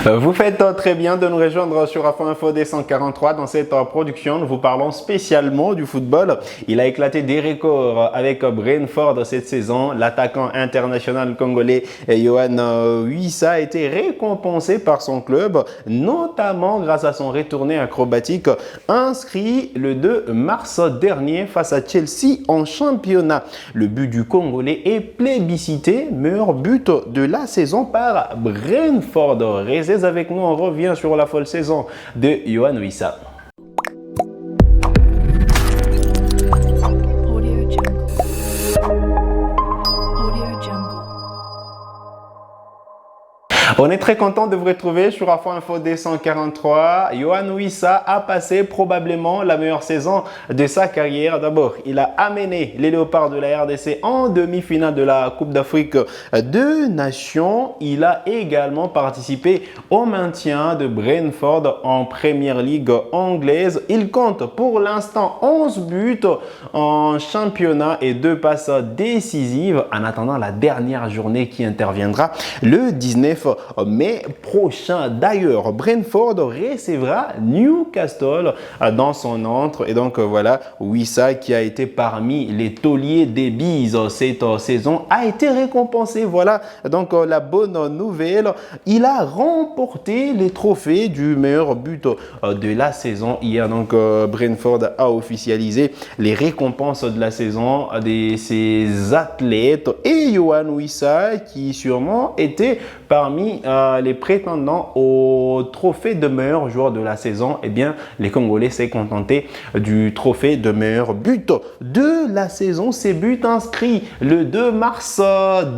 Vous faites très bien de nous rejoindre sur Afro Info D143. Dans cette production, nous vous parlons spécialement du football. Il a éclaté des records avec Brentford cette saison. L'attaquant international congolais Yohan Wissa a été récompensé par son club, notamment grâce à son retourné acrobatique inscrit le 2 mars dernier face à Chelsea en championnat. Le but du Congolais est plébiscité, meilleur but de la saison par Brentford. Restez avec nous, on revient sur la folle saison de Yohan Wissa. On est très content de vous retrouver sur Afro Info D143. Yohan Wissa a passé probablement la meilleure saison de sa carrière. D'abord, il a amené les Léopards de la RDC en demi-finale de la Coupe d'Afrique des Nations. Il a également participé au maintien de Brentford en Première Ligue anglaise. Il compte pour l'instant 11 buts en championnat et 2 passes décisives en attendant la dernière journée qui interviendra le 19 mai prochain. D'ailleurs, Brentford recevra Newcastle dans son entre. Et donc voilà, Wissa, qui a été parmi les tauliers des bises cette saison, a été récompensé. Voilà donc la bonne nouvelle. Il a remporté les trophées du meilleur but de la saison. Hier, donc, Brentford a officialisé les récompenses de la saison de ses athlètes. Et Yohan Wissa, qui sûrement était parmi les prétendants au trophée de meilleur joueur de la saison, eh bien, les Congolais s'est contenté du trophée de meilleur but de la saison. Ces buts inscrits le 2 mars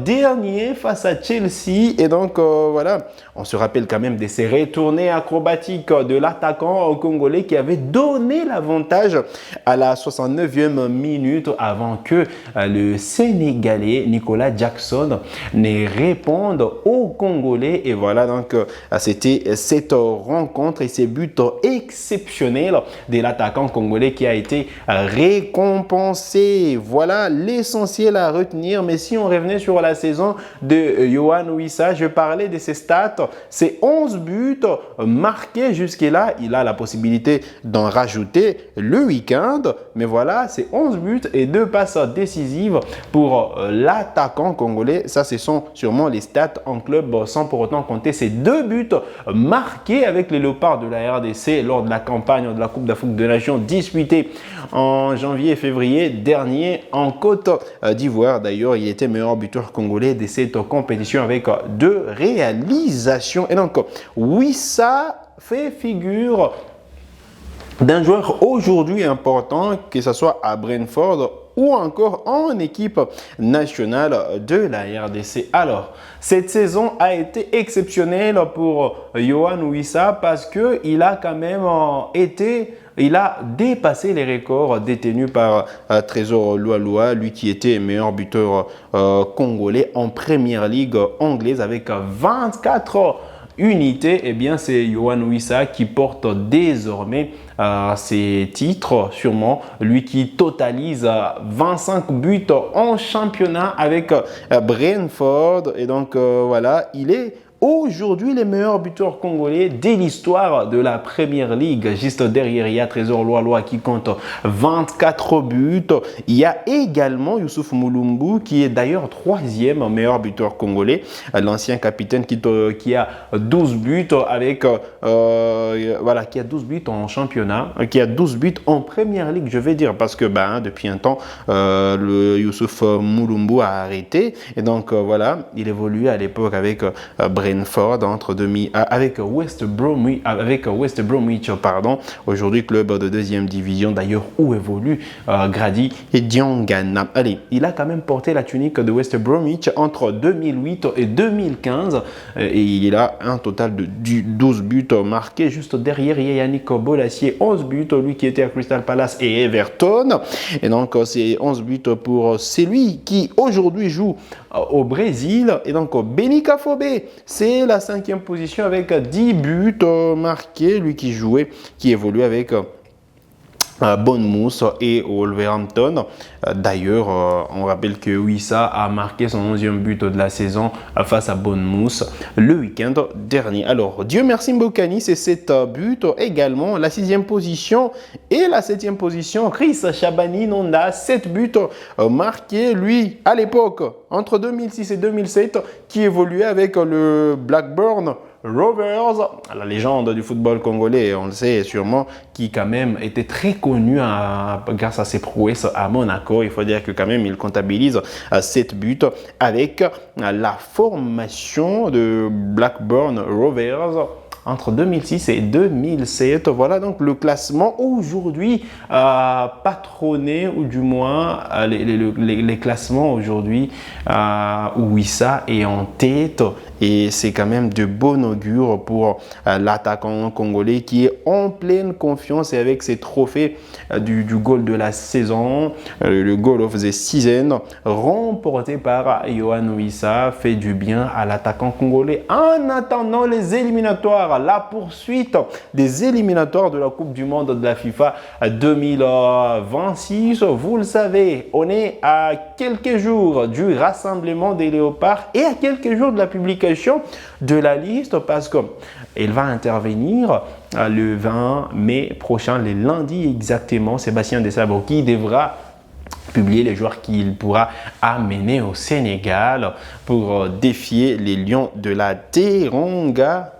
dernier face à Chelsea. Et donc, voilà, on se rappelle quand même de ces retournées acrobatiques de l'attaquant congolais qui avait donné l'avantage à la 69e minute avant que le Sénégalais Nicolas Jackson ne réponde au Congolais. Et voilà, donc c'était cette rencontre et ces buts exceptionnels de l'attaquant congolais qui a été récompensé. Voilà l'essentiel à retenir. Mais si on revenait sur la saison de Yohan Wissa, je parlais de ses stats. C'est 11 buts marqués jusque-là. Il a la possibilité d'en rajouter le week-end. Mais voilà, c'est 11 buts et 2 passes décisives pour l'attaquant congolais. Ça, ce sont sûrement les stats en club sans pour autant compter ces 2 buts marqués avec les Léopards de la RDC lors de la campagne de la Coupe d'Afrique des Nations disputée en janvier et février dernier en Côte d'Ivoire. D'ailleurs, il était meilleur buteur congolais de cette compétition avec 2 réalisations. Et donc, Wissa fait figure d'un joueur aujourd'hui important, que ce soit à Brentford ou encore en équipe nationale de la RDC. Alors, cette saison a été exceptionnelle pour Yohan Wissa parce qu'il a quand même il a dépassé les records détenus par Trésor Lualua, lui qui était meilleur buteur congolais en Première Ligue anglaise avec 24 unités. Eh bien, c'est Yohan Wissa qui porte désormais ses titres, sûrement. Lui qui totalise 25 buts en championnat avec Brentford. Et donc, voilà, il est aujourd'hui le meilleur buteur congolais de l'histoire de la Première Ligue. Juste derrière, il y a Trésor Lualua qui compte 24 buts. Il y a également Youssouf Mulumbu qui est d'ailleurs 3e meilleur buteur congolais. L'ancien capitaine qui a 12 buts avec voilà, qui a 12 buts en championnat, qui a 12 buts en Première Ligue, je vais dire, parce que depuis un temps, le Youssouf Mulumbu a arrêté. Et donc, voilà, il évoluait à l'époque avec Brentford avec West Bromwich, pardon. Aujourd'hui, club de 2e division, d'ailleurs, où évolue Grady et Diangana. Allez, il a quand même porté la tunique de West Bromwich entre 2008 et 2015 et il a un total de 12 buts marqués. Juste derrière, il y a Yannick Bolasie, 11 buts, lui qui était à Crystal Palace et Everton. Et donc, c'est 11 buts pour celui qui aujourd'hui joue au Brésil. Et donc, Beni Kafobe, c'est la 5e position avec 10 buts marqués. Lui qui évolue avec Bournemouth et Wolverhampton. D'ailleurs, on rappelle que Wissa a marqué son 11e but de la saison face à Bournemouth le week-end dernier. Alors, Dieu merci Mbokani, c'est 7 buts également. La 6e position et la 7e position, Chris Chabani Nonda, 7 buts marqués, lui, à l'époque, entre 2006 et 2007, qui évoluait avec le Blackburn Rovers, la légende du football congolais, on le sait sûrement, qui quand même était très connu grâce à ses prouesses à Monaco. Il faut dire que quand même il comptabilise 7 buts avec la formation de Blackburn Rovers entre 2006 et 2007. Voilà donc le classement aujourd'hui patronné, ou du moins les classements aujourd'hui où Wissa est en tête. Et c'est quand même de bon augure pour l'attaquant congolais qui est en pleine confiance et avec ses trophées du goal de la saison, le goal of the season, remporté par Yohan Wissa, fait du bien à l'attaquant congolais. En attendant les éliminatoires, la poursuite des éliminatoires de la Coupe du Monde de la FIFA 2026, vous le savez, on est à quelques jours du rassemblement des léopards et à quelques jours de la publication de la liste, parce qu'elle va intervenir le 20 mai prochain, le lundi exactement. Sébastien Desabre qui devra publier les joueurs qu'il pourra amener au Sénégal pour défier les Lions de la Teranga.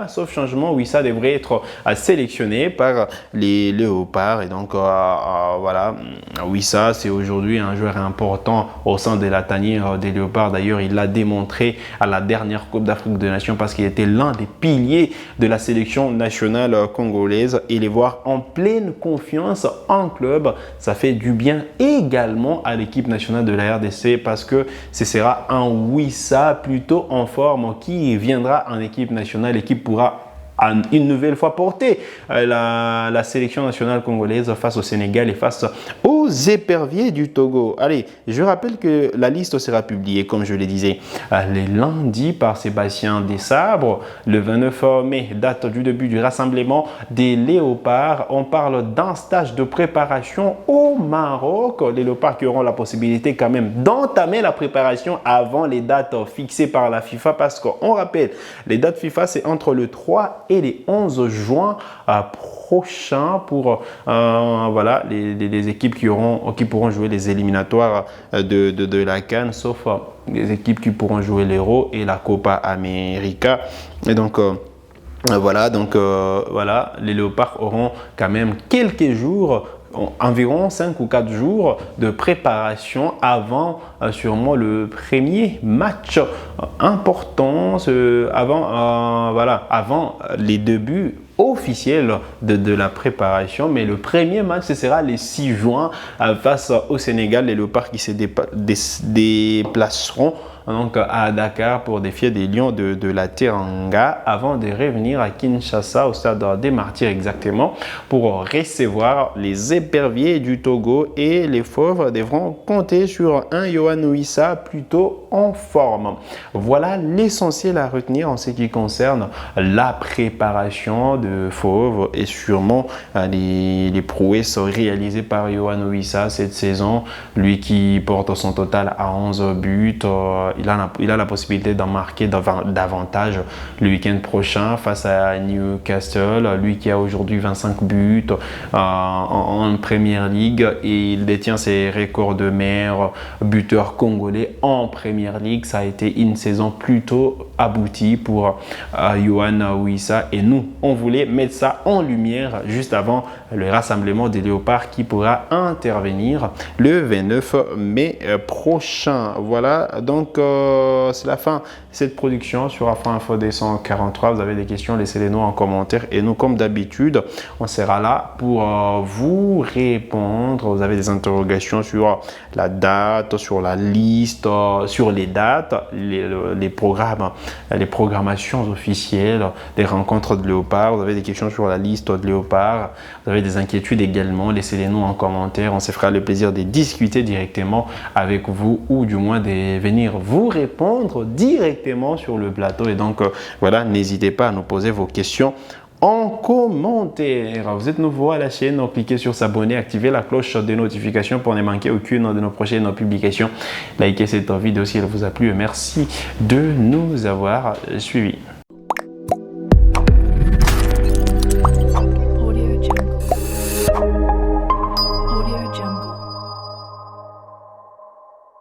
Sauf changement, Wissa devrait être sélectionné par les Léopards. Et donc, voilà, Wissa, c'est aujourd'hui un joueur important au sein de la tanière des Léopards. D'ailleurs, il l'a démontré à la dernière Coupe d'Afrique des Nations parce qu'il était l'un des piliers de la sélection nationale congolaise. Et les voir en pleine confiance en club, ça fait du bien également à l'équipe nationale de la RDC, parce que ce sera un Wissa plutôt en forme qui viendra en équipe nationale, qui pourra une nouvelle fois porter la sélection nationale congolaise face au Sénégal et face aux éperviers du Togo. Allez, je rappelle que la liste sera publiée, comme je le disais, les lundis par Sébastien Desabre. Le 29 mai, date du début du rassemblement des Léopards. On parle d'un stage de préparation au Maroc. Les Léopards qui auront la possibilité quand même d'entamer la préparation avant les dates fixées par la FIFA, parce qu'on rappelle, les dates FIFA, c'est entre le 3 et les 11 juin prochains pour voilà, les équipes qui pourront jouer les éliminatoires de la CAN, sauf les équipes qui pourront jouer l'Euro et la Copa América. Et donc voilà, les Léopards auront quand même quelques jours, environ 5 ou 4 jours de préparation avant sûrement le premier match important, avant les débuts officiels de la préparation. Mais le premier match, ce sera le 6 juin face au Sénégal. Les Léopards qui se déplaceront donc à Dakar pour défier des Lions de la Teranga, avant de revenir à Kinshasa, au stade des Martyrs exactement, pour recevoir les éperviers du Togo. Et les Fauves devront compter sur un Yohan Wissa plutôt en forme. Voilà l'essentiel à retenir en ce qui concerne la préparation de Fauves et sûrement les prouesses réalisées par Yohan Wissa cette saison. Lui qui porte son total à 11 buts. Il a la possibilité d'en marquer davantage le week-end prochain face à Newcastle. Lui qui a aujourd'hui 25 buts en Premier League, et il détient ses records de meilleur buteur congolais en Premier League. Ça a été une saison plutôt aboutie pour Yohan Wissa, et nous, on voulait mettre ça en lumière juste avant le rassemblement des Léopards qui pourra intervenir le 29 mai prochain. Voilà, donc c'est la fin de cette production sur Afro Info 243. Vous avez des questions, laissez-les nous en commentaire, et nous, comme d'habitude, on sera là pour vous répondre. Vous avez des interrogations sur la date, sur la liste, sur les dates, les programmes, les programmations officielles des rencontres de Léopards. Vous avez des questions sur la liste de Léopards, vous avez des inquiétudes également, laissez-les nous en commentaire. On se fera le plaisir de discuter directement avec vous, ou du moins de venir vous répondre directement sur le plateau. Et donc voilà, n'hésitez pas à nous poser vos questions en commentaire. Vous êtes nouveau à la chaîne, donc cliquez sur s'abonner, activez la cloche de notification pour ne manquer aucune de nos prochaines publications. Likez cette vidéo si elle vous a plu et merci de nous avoir suivis.